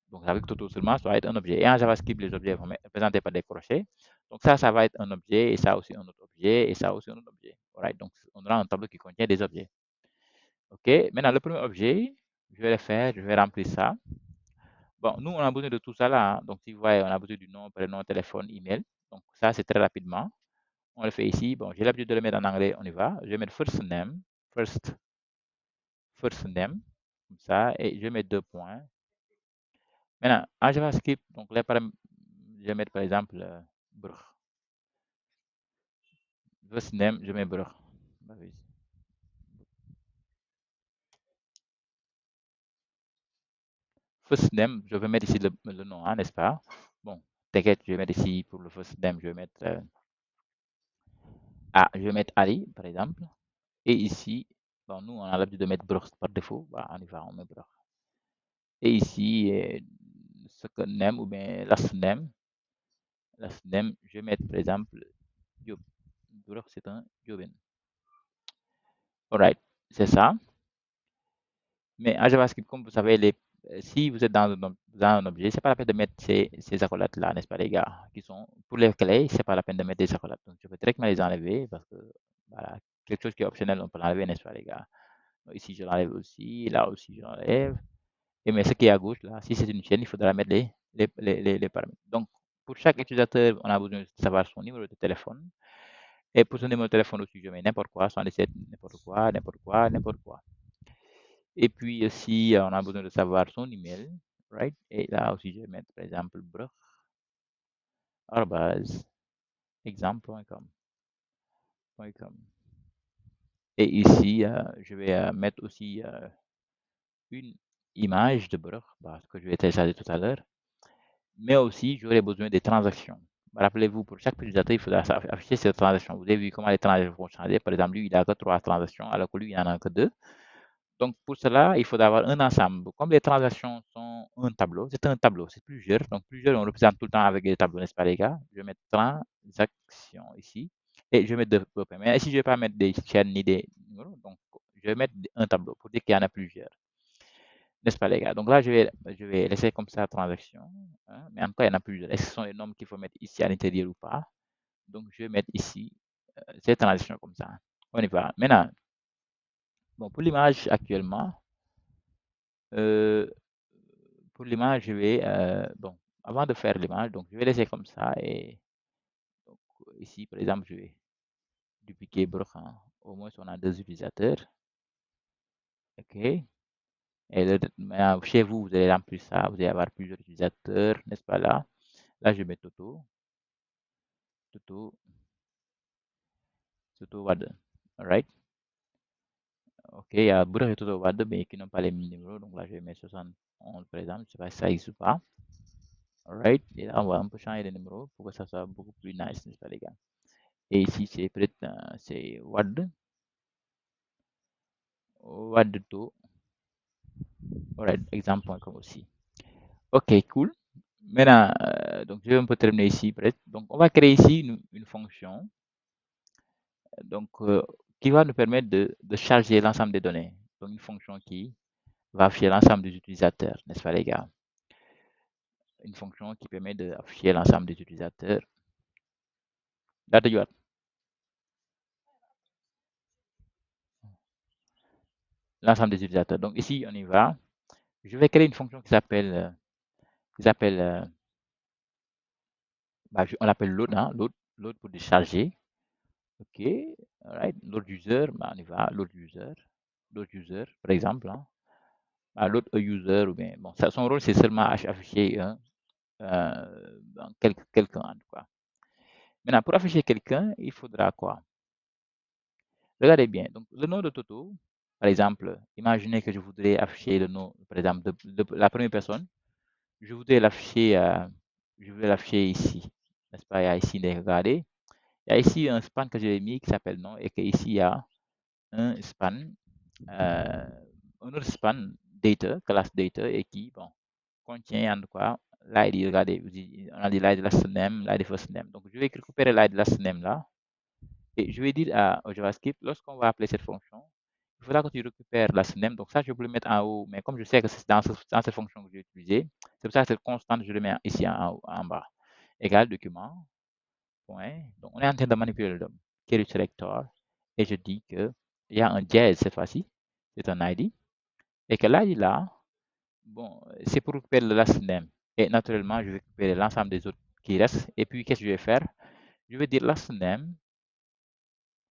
Donc, avec Toto seulement, ça va être un objet. Et en JavaScript, les objets vont être présentés par des crochets. Donc, ça va être un objet et ça aussi un autre objet et ça aussi un autre objet. Alright, donc, on aura un tableau qui contient des objets. OK, maintenant, le premier objet, je vais le faire, je vais remplir ça. Bon, nous, on a besoin de tout ça là. Hein. Donc, si vous voyez, on a besoin du nom, prénom, téléphone, email. Donc, ça, c'est très rapidement. On le fait ici. Bon, j'ai l'habitude de le mettre en anglais. On y va. Je vais mettre first name, comme ça, et je vais mettre deux points. Maintenant, en JavaScript, donc les paramètres, je vais mettre par exemple first name, je mets brr. First name, je vais mettre ici le nom, hein, n'est-ce pas? Bon, t'inquiète, je vais mettre ici pour le first name, je vais mettre Ah, je vais mettre Ali, par exemple. Et ici, bon, nous, on a l'habitude de mettre Brux par défaut. Bah, on y va, on met Brux. Et ici, second name ou bien last name, je vais mettre, par exemple, Diop. Brux, c'est un Diobène. Alright, c'est ça. Mais en JavaScript, comme vous savez, si vous êtes dans un objet, c'est pas la peine de mettre ces accolades-là, n'est-ce pas, les gars, qui sont pour les clés, c'est pas la peine de mettre des accolades. Donc, je peux directement les enlever parce que, voilà, quelque chose qui est optionnel, on peut l'enlever, n'est-ce pas, les gars. Donc, ici, je l'enlève aussi, là aussi, je l'enlève. Et mais ce qui est à gauche, là, si c'est une chaîne, il faudra mettre les paramètres. Donc, pour chaque utilisateur, on a besoin de savoir son numéro de téléphone. Et pour son numéro de téléphone aussi, je mets n'importe quoi, 77, n'importe quoi, n'importe quoi, n'importe quoi. Et puis aussi, on a besoin de savoir son email, right? Et là aussi, je vais mettre, par exemple, brr, arrobase, exemple.com. Et ici, je vais mettre aussi une image de brr, parce que je vais télécharger tout à l'heure. Mais aussi, j'aurai besoin des transactions. Rappelez-vous, pour chaque utilisateur, il faudra afficher ces transactions. Vous avez vu comment les transactions vont changer. Par exemple, lui, il n'a que 3 transactions, alors que lui, il n'en a que 2. Donc, pour cela, il faut avoir un ensemble. Comme les transactions sont un tableau, c'est un tableau, c'est plusieurs. Donc, plusieurs, on représente tout le temps avec des tableaux, n'est-ce pas, les gars? Je vais mettre transactions ici. Et je vais mettre deux. Mais ici, je ne vais pas mettre des chaînes ni des numéros. Donc, je vais mettre un tableau pour dire qu'il y en a plusieurs. N'est-ce pas, les gars? Donc là, je vais laisser comme ça transaction, hein, mais encore, il y en a plusieurs. Est-ce que ce sont les nombres qu'il faut mettre ici à l'intérieur ou pas? Donc, je vais mettre ici ces transactions comme ça. On y va. Maintenant, bon, pour l'image actuellement, euh, pour l'image, bon, avant de faire l'image, donc je vais laisser comme ça. Et donc, ici, par exemple, je vais dupliquer Broc, hein. Au moins, on a deux utilisateurs. OK. Et chez vous, vous allez remplir ça. Vous allez avoir plusieurs utilisateurs, n'est-ce pas là? Là, je mets Toto. Toto. Toto Wad. Alright. Ok, il y a Broc et Toto Wad, mais qui n'ont pas les mêmes numéros. Donc là, je vais mettre 71 par exemple. Je ne sais pas si ça existe ou pas. Alright. Et là, on va un peu changer les numéros pour que ça soit beaucoup plus nice, n'est-ce pas, les gars? Et ici, c'est peut-être c'est Wad. Wad to. Alright, exemple.com aussi. Ok, cool. Maintenant, donc je vais un peu terminer ici peut-être. Donc, on va créer ici une fonction donc, qui va nous permettre de charger l'ensemble des données. Donc, une fonction qui va afficher l'ensemble des utilisateurs, n'est-ce pas, les gars? Une fonction qui permet d'afficher l'ensemble des utilisateurs. Data you l'ensemble des utilisateurs. Donc, ici, on y va. Je vais créer une fonction qui s'appelle on l'appelle load, hein, load pour décharger. OK, alright. Load user, on y va, load user, par exemple, hein. Load a user, ou bien, bon, son rôle, c'est seulement afficher quelqu'un, en tout cas. Maintenant, pour afficher quelqu'un, il faudra quoi? Regardez bien. Donc, le nom de Toto, par exemple, imaginez que je voudrais afficher le nom, par exemple, de la première personne. Je voudrais l'afficher, ici. N'est-ce pas? Il y a ici, regardez. Il y a ici un span que j'ai mis qui s'appelle nom et qu'ici, il y a un span, un autre span data, classe data, et qui, bon, contient en tout cas l'ID. Regardez, on a dit l'ID last name, l'ID first name. Donc, je vais récupérer l'ID last name là. Et je vais dire au JavaScript, lorsqu'on va appeler cette fonction, il faudra que tu récupères la name. Donc ça, je peux le mettre en haut. Mais comme je sais que c'est dans cette fonction que j'ai utilisée, c'est pour ça que cette constante, je le mets ici en bas. Égal document. Point. Donc on est en train de manipuler le DOM. Query selector. Et je dis qu'il y a un dièse cette fois-ci. C'est un ID. Et que l'ID là, bon, c'est pour récupérer le last name. Et naturellement, je vais récupérer l'ensemble des autres qui restent. Et puis, qu'est-ce que je vais faire? Je vais dire last name.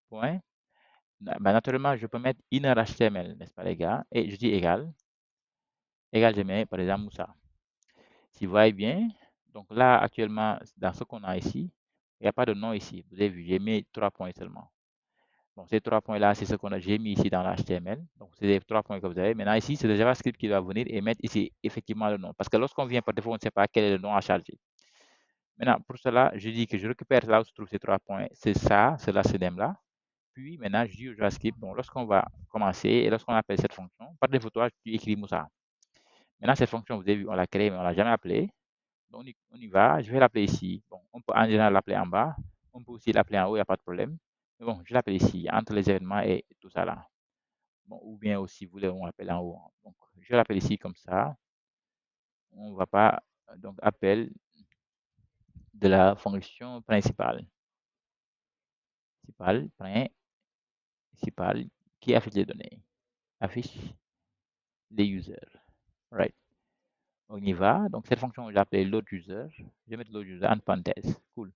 Point. Naturellement, je peux mettre inner HTML, n'est-ce pas, les gars? Et je dis égal. Égal, je mets par exemple Moussa. Si vous voyez bien, donc là, actuellement, dans ce qu'on a ici, il n'y a pas de nom ici. Vous avez vu, j'ai mis 3 points seulement. Bon, ces 3 points-là, c'est ce qu'on a, j'ai mis ici dans l'HTML. Donc, c'est les 3 points que vous avez. Maintenant, ici, c'est le JavaScript qui va venir et mettre ici effectivement le nom. Parce que lorsqu'on vient par défaut, on ne sait pas quel est le nom à charger. Maintenant, pour cela, je dis que je récupère là où se trouvent ces 3 points. C'est ça, c'est la CDM là. puis maintenant, je dis au JavaScript, bon, lorsqu'on va commencer et lorsqu'on appelle cette fonction, par défaut, toi, tu écris Moussa. Maintenant, cette fonction, vous avez vu, on l'a créée, mais on l'a jamais appelée. Donc, on y va. Je vais l'appeler ici. Bon, on peut en général l'appeler en bas. On peut aussi l'appeler en haut, il n'y a pas de problème. Mais bon, je l'appelle ici, entre les événements et tout ça là. Bon, ou bien aussi, vous voulez, on l'appelle en haut. Donc, je l'appelle ici comme ça. On va pas, donc, appel de la fonction principale. Principale qui affiche les données. Affiche les users. Right. On y va. Donc, cette fonction, je vais l'appeler load user. Je vais mettre load user en parenthèse. Cool.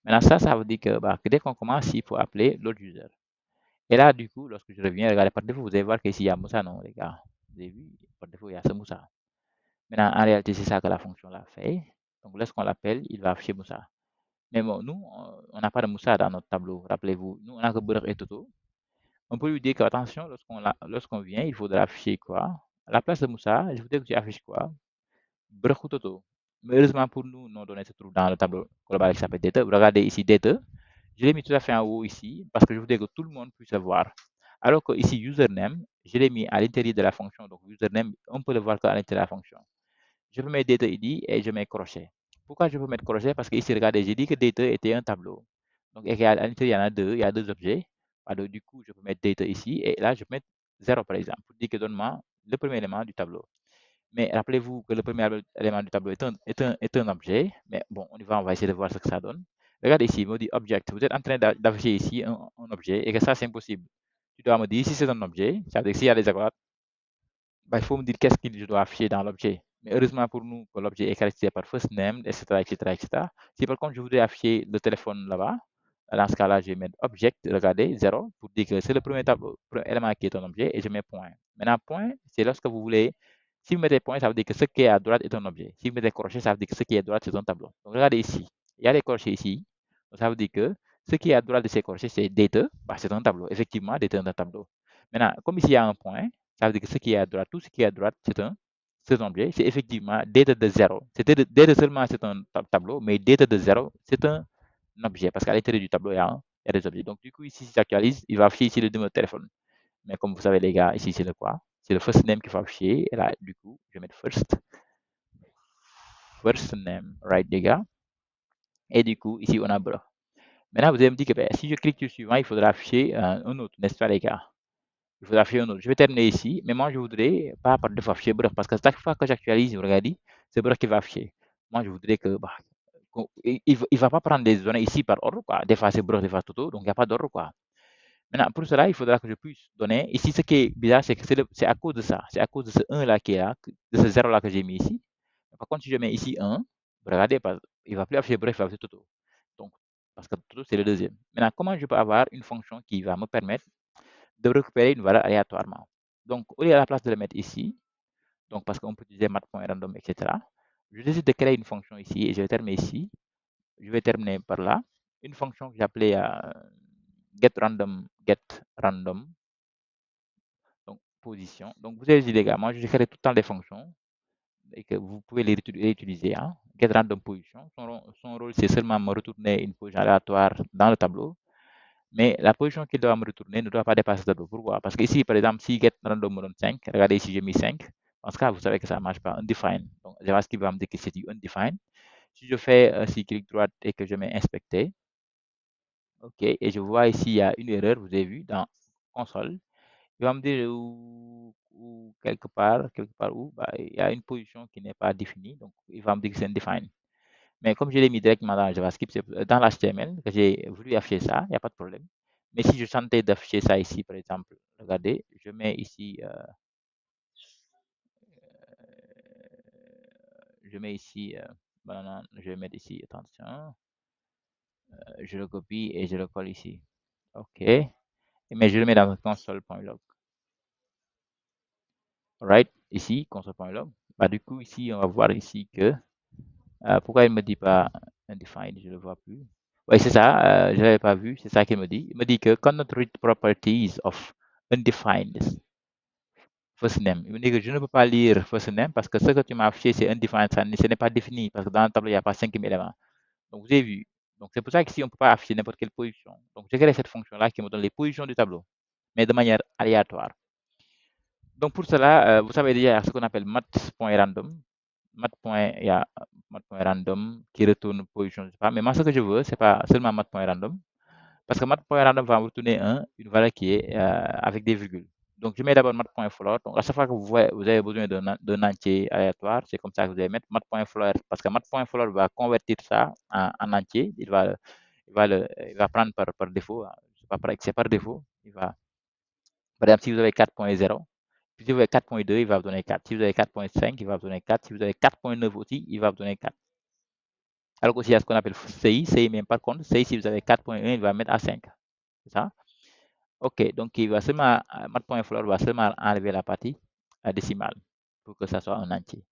Maintenant, ça veut dire que, bah, que dès qu'on commence, il faut appeler load user. Et là, du coup, lorsque je reviens, regardez, par défaut, vous allez voir qu'ici, il y a Moussa, non, les gars. Vous avez vu, par défaut, il y a ce Moussa. Maintenant, en réalité, c'est ça que la fonction l'a fait. Donc, lorsqu'on l'appelle, il va afficher Moussa. Mais bon, nous, on n'a pas de Moussa dans notre tableau. Rappelez-vous, nous, on a que Burr et Toto. On peut lui dire que, attention, lorsqu'on vient, il faudra afficher quoi? À la place de Moussa, je voudrais que tu affiches quoi? Burr ou Toto. Mais heureusement pour nous, nos données se trouvent dans le tableau global qui s'appelle Data. Vous regardez ici Data. Je l'ai mis tout à fait en haut ici parce que je voudrais que tout le monde puisse le voir. Alors que ici, username, je l'ai mis à l'intérieur de la fonction. Donc, username, on peut le voir qu'à l'intérieur de la fonction. Je peux mettre data id et je mets crochet. Pourquoi je peux mettre crochet? Parce que ici, regardez, j'ai dit que data était un tableau. Donc, à l'intérieur, il y a deux objets. Alors, du coup, je peux mettre data ici et là, je peux mettre 0 par exemple pour dire que donne-moi le premier élément du tableau. Mais rappelez-vous que le premier élément du tableau est un objet. Mais bon, on va essayer de voir ce que ça donne. Regardez ici, il me dit object. Vous êtes en train d'afficher ici un objet et que ça, c'est impossible. Tu dois me dire si c'est un objet, ça veut dire que s'il y a des accords, bah, il faut me dire qu'est-ce que je dois afficher dans l'objet. Mais heureusement pour nous que l'objet est caractérisé par first name, etc., etc., etc. Si par contre je voudrais afficher le téléphone là-bas, dans ce cas-là, je vais mettre object, regardez, 0, pour dire que c'est le premier élément qui est un objet, et je mets point. Maintenant, point, c'est lorsque vous voulez, si vous mettez point, ça veut dire que ce qui est à droite est un objet. Si vous mettez crochet, ça veut dire que ce qui est à droite, c'est un tableau. Donc, regardez ici, il y a des crochets ici. Donc, ça veut dire que ce qui est à droite de ces crochets, c'est data, bah, c'est un tableau. Effectivement, data est un tableau. Maintenant, comme ici, il y a un point, ça veut dire que ce qui est à droite, tout ce qui est à droite, c'est un objet. C'est effectivement data de 0. Data seulement, c'est un tableau, mais data de 0, c'est un objet. Parce qu'à l'intérieur du tableau, il y a des objets. Donc, du coup, ici, si j'actualise, il va afficher ici le numéro de téléphone. Mais comme vous savez, les gars, ici, c'est le quoi? C'est le first name qu'il faut afficher. Et là, du coup, je vais mettre first name, right, les gars. Et du coup, ici, on a bro. Maintenant, vous allez me dire que ben, si je clique sur suivant, il faudra afficher un autre, n'est-ce pas, les gars? Il faudra afficher un autre. Je vais terminer ici, mais moi, je voudrais pas par défaut afficher bref, parce que chaque fois que j'actualise, vous regardez, c'est bref qui va afficher. Moi, je voudrais que, bah, il va pas prendre les données ici par ordre, quoi. Des fois, c'est bref, des fois, tout, donc il n'y a pas d'ordre, quoi. Maintenant, pour cela, il faudra que je puisse donner. Ici, ce qui est bizarre, c'est que c'est à cause de ça. C'est à cause de ce 1 là qui est là, de ce 0 là que j'ai mis ici. Par contre, si je mets ici 1, regardez, il ne va plus afficher bref, il va afficher Toto. Donc, parce que Toto, c'est le deuxième. Maintenant, comment je peux avoir une fonction qui va me permettre de récupérer une valeur aléatoirement? Donc, au lieu à la place de le mettre ici, donc parce qu'on peut utiliser math.random, etc., je décide de créer une fonction ici et je vais terminer ici. Je vais terminer par là. Une fonction que j'ai appelée get random, donc position. Donc, vous avez dit, les gars, moi, je crée tout le temps des fonctions et que vous pouvez les réutiliser. Hein. Get random position. Son rôle, c'est seulement me retourner une position aléatoire dans le tableau. Mais la position qu'il doit me retourner ne doit pas dépasser le tableau. Pourquoi? Parce que ici, par exemple, si get random me donne 5, regardez ici, j'ai mis 5. Dans ce cas, vous savez que ça ne marche pas. Undefined. Donc, JavaScript va me dire que c'est du undefined. Si je fais si clic droit et que je mets inspecter, OK, et je vois ici, il y a une erreur, vous avez vu, dans console. Il va me dire où quelque part où, bah, il y a une position qui n'est pas définie, donc il va me dire que c'est undefined. Mais comme je l'ai mis directement dans JavaScript, dans l'HTML, que j'ai voulu afficher ça, il n'y a pas de problème. Mais si je sentais d'afficher ça ici, par exemple, regardez, je mets ici, je vais mettre ici, attention, je le copie et je le colle ici. OK, mais je le mets dans console.log. Right, ici, console.log. Bah, du coup, ici, on va voir ici que, pourquoi il ne me dit pas undefined, je ne le vois plus. Oui, c'est ça, je ne l'avais pas vu, c'est ça qu'il me dit. Il me dit que cannot read properties of undefined first name. Il me dit que je ne peux pas lire first name parce que ce que tu m'as affiché, c'est undefined, ce n'est pas défini, parce que dans le tableau, il n'y a pas 5 éléments. Donc, vous avez vu, Donc, c'est pour ça qu'ici, on ne peut pas afficher n'importe quelle position. Donc, j'ai créé cette fonction-là qui me donne les positions du tableau, mais de manière aléatoire. Donc, pour cela, vous savez déjà ce qu'on appelle math.random. Il y a math.random qui retourne position, je sais pas. Mais moi, ce que je veux, c'est pas seulement math.random, parce que math.random va me retourner une valeur qui est avec des virgules. Donc, je mets d'abord math.floor. Donc, à chaque fois que vous avez besoin d'un entier aléatoire, c'est comme ça que vous allez mettre math.floor, parce que math.floor va convertir ça en entier. Il va prendre par défaut. C'est pas c'est par défaut. Par exemple, si vous avez 4.0, si vous avez 4.2, il va vous donner 4. Si vous avez 4.5, il va vous donner 4. Si vous avez 4.9 aussi, il va vous donner 4. Alors qu'aussi, il y a ce qu'on appelle CI même par contre, CI, si vous avez 4.1, il va mettre à 5. C'est ça? OK, donc il va seulement, math.floor va seulement enlever la partie décimale pour que ça soit un entier.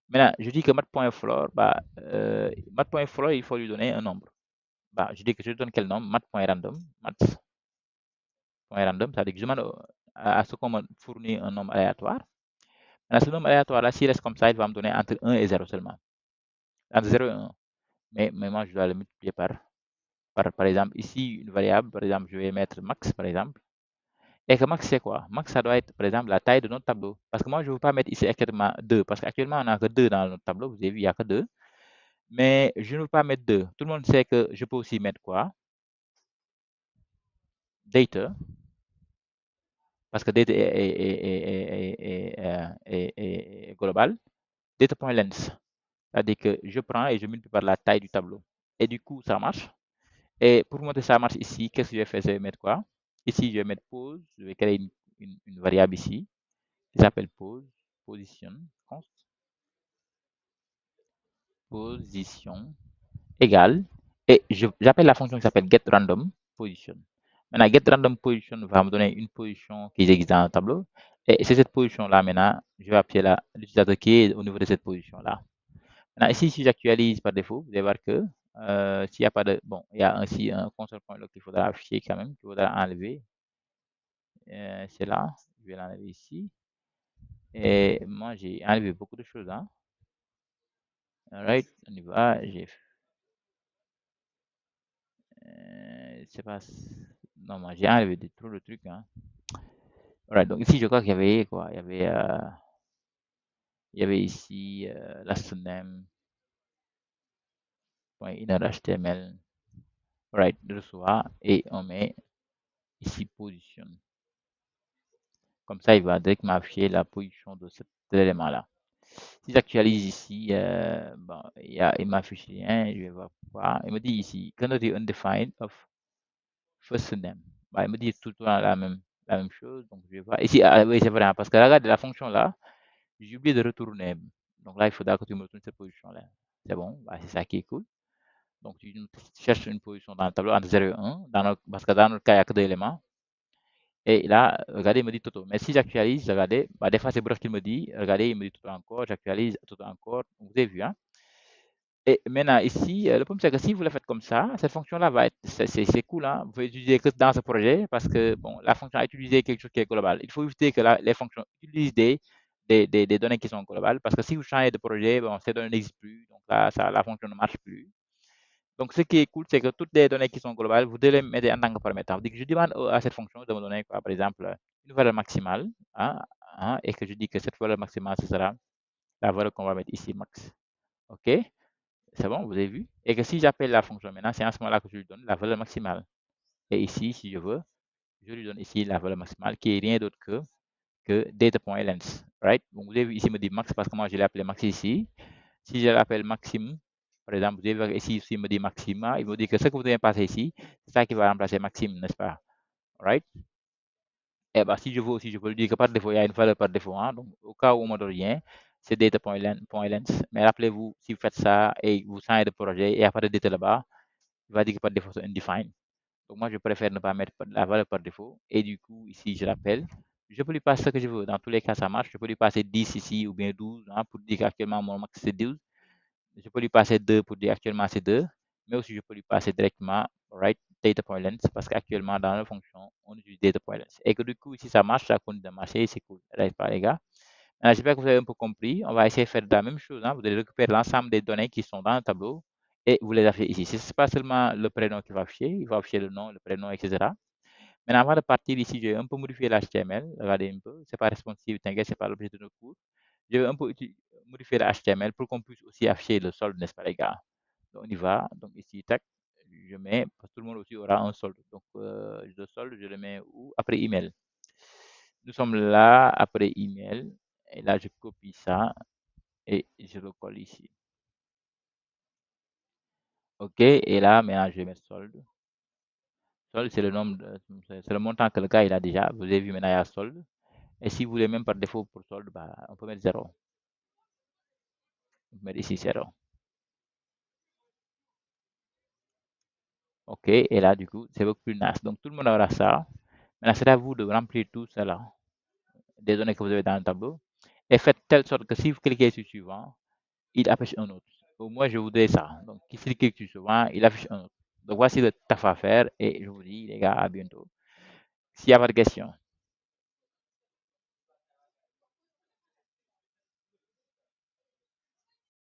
Maintenant, je dis que math.floor, math.floor, il faut lui donner un nombre. Je dis que je lui donne quel nombre? Math.random, math.random, ça veut dire que je demande à ce qu'on me fournit un nombre aléatoire. Maintenant, ce nombre aléatoire-là, s'il reste comme ça, il va me donner entre 1 et 0 seulement. Entre 0 et 1. Mais moi, je dois le multiplier par exemple, ici, une variable, par exemple, je vais mettre max, par exemple. Et que max, c'est quoi? Max, ça doit être, par exemple, la taille de notre tableau. Parce que moi, je ne veux pas mettre ici exactement 2, parce qu'actuellement, on n'a que 2 dans notre tableau. Vous avez vu, il n'y a que 2. Mais je ne veux pas mettre 2. Tout le monde sait que je peux aussi mettre quoi? Data. Parce que data est global. Data.length. C'est-à-dire que je prends et je multiplie par la taille du tableau. Et du coup, ça marche. Et pour montrer que ça marche ici, qu'est-ce que je vais faire? Je vais mettre quoi? Ici, je vais mettre pause. Je vais créer une variable ici qui s'appelle pause, position, const, position égale. Et j'appelle la fonction qui s'appelle getRandom position. Maintenant, getRandom position va me donner une position qui existe dans le tableau. Et c'est cette position-là, maintenant, je vais appeler l'utilisateur qui est au niveau de cette position-là. Maintenant, ici, si j'actualise par défaut, vous allez voir que s'il n'y a pas de... Bon, il y a ainsi un console.log qu'il faudra afficher quand même, qu'il faudra enlever. C'est là, je vais l'enlever ici. Et moi, j'ai enlevé beaucoup de choses. Hein. Alright, on y va. C'est pas... Non, moi, j'ai enlevé trop de trucs. Hein. Alright, donc ici, je crois qu'il y avait quoi? Il y avait ici last name, inner HTML. Alright, de soi. Et on met ici position. Comme ça, il va directement afficher la position de cet élément-là. Si j'actualise ici, il m'affiche rien, je vais voir pourquoi. Il me dit ici, quantity undefined of first name. Il me dit tout le temps la même chose. Donc, je vais voir. Ici, oui, c'est vrai, hein, parce que regarde la fonction là, j'ai oublié de retourner. Donc là, il faudra que tu me retournes cette position-là. C'est bon, c'est ça qui est cool. Donc, tu cherches une position dans le tableau entre 0 et 1, parce que dans notre cas, il n'y a que deux éléments. Et là, regardez, il me dit Toto. Mais si j'actualise, regardez, des fois c'est Bref qui me dit, regardez, il me dit Toto encore, j'actualise Toto encore. Vous avez vu, hein? Et maintenant, ici, le problème, c'est que si vous le faites comme ça, cette fonction-là va être, c'est cool, hein? Vous pouvez utiliser que dans ce projet parce que, bon, la fonction a utilisé quelque chose qui est global. Il faut éviter que les fonctions utilisent des données qui sont globales parce que si vous changez de projet, bon, ces données n'existent plus. Donc là, la fonction ne marche plus. Donc, ce qui est cool, c'est que toutes les données qui sont globales, vous devez les mettre en tant que paramètre. Donc, je demande à cette fonction de me donner, quoi, par exemple, une valeur maximale, et que je dis que cette valeur maximale, ce sera la valeur qu'on va mettre ici, max. OK? C'est bon, vous avez vu? Et que si j'appelle la fonction maintenant, c'est à ce moment-là que je lui donne la valeur maximale. Et ici, si je veux, je lui donne ici la valeur maximale, qui est rien d'autre que data.length. Right? Donc, vous avez vu ici, il me dit max parce que moi, je l'ai appelé max ici. Si je l'appelle maximum, par exemple, vous avez ici, il me dit maxima, il me dit que ce que vous devez passer ici, c'est ça qui va remplacer maxime, n'est-ce pas? Right? Et si je veux aussi, je peux lui dire que par défaut, il y a une valeur par défaut. Hein? Donc, au cas où on ne donne rien, c'est data.length. Mais rappelez-vous, si vous faites ça et vous changez de projet et il n'y a pas de data là-bas, il va dire que par défaut, c'est undefined. Donc, moi, je préfère ne pas mettre la valeur par défaut. Et du coup, ici, je l'appelle. Je peux lui passer ce que je veux. Dans tous les cas, ça marche. Je peux lui passer 10 ici ou bien 12 hein, pour dire qu'actuellement, mon max, c'est 12. Je peux lui passer 2 pour dire actuellement c'est 2, mais aussi je peux lui passer directement right data.length parce qu'actuellement dans la fonction on utilise data.length et que du coup si ça marche, ça continue de marcher, c'est cool, n'est-ce pas les gars? J'espère que vous avez un peu compris. On va essayer de faire la même chose. Hein. Vous allez récupérer l'ensemble des données qui sont dans le tableau et vous les affichez ici. Ce n'est pas seulement le prénom qui va afficher, il va afficher le nom, le prénom, etc. Maintenant, avant de partir ici, je vais un peu modifier l'HTML. Regardez un peu, c'est pas responsive, t'inquiète, c'est pas l'objet de notre cours. Je vais un peu modifier l'HTML pour qu'on puisse aussi afficher le solde, n'est-ce pas les gars? Donc, on y va. Donc ici, tac, je mets, parce que tout le monde aussi aura un solde. Donc, le solde, je le mets où? Après email. Nous sommes là, après email. Et là, je copie ça et je le colle ici. OK, et là, maintenant, je vais mettre solde. Solde, c'est le nombre, c'est le montant que le gars il a déjà. Vous avez vu maintenant, il y a solde. Et si vous voulez même par défaut pour solde, bah, on peut mettre 0. On peut mettre ici 0. OK, et là, du coup, c'est beaucoup plus nice. Donc, tout le monde aura ça. Maintenant, c'est à vous de remplir tout cela, des données que vous avez dans le tableau, et faites telle sorte que si vous cliquez sur suivant, il affiche un autre. Au moins, je voudrais ça. Donc, si vous cliquez sur suivant, il affiche un autre. Donc, voici le taf à faire, et je vous dis, les gars, à bientôt. S'il y a pas de questions.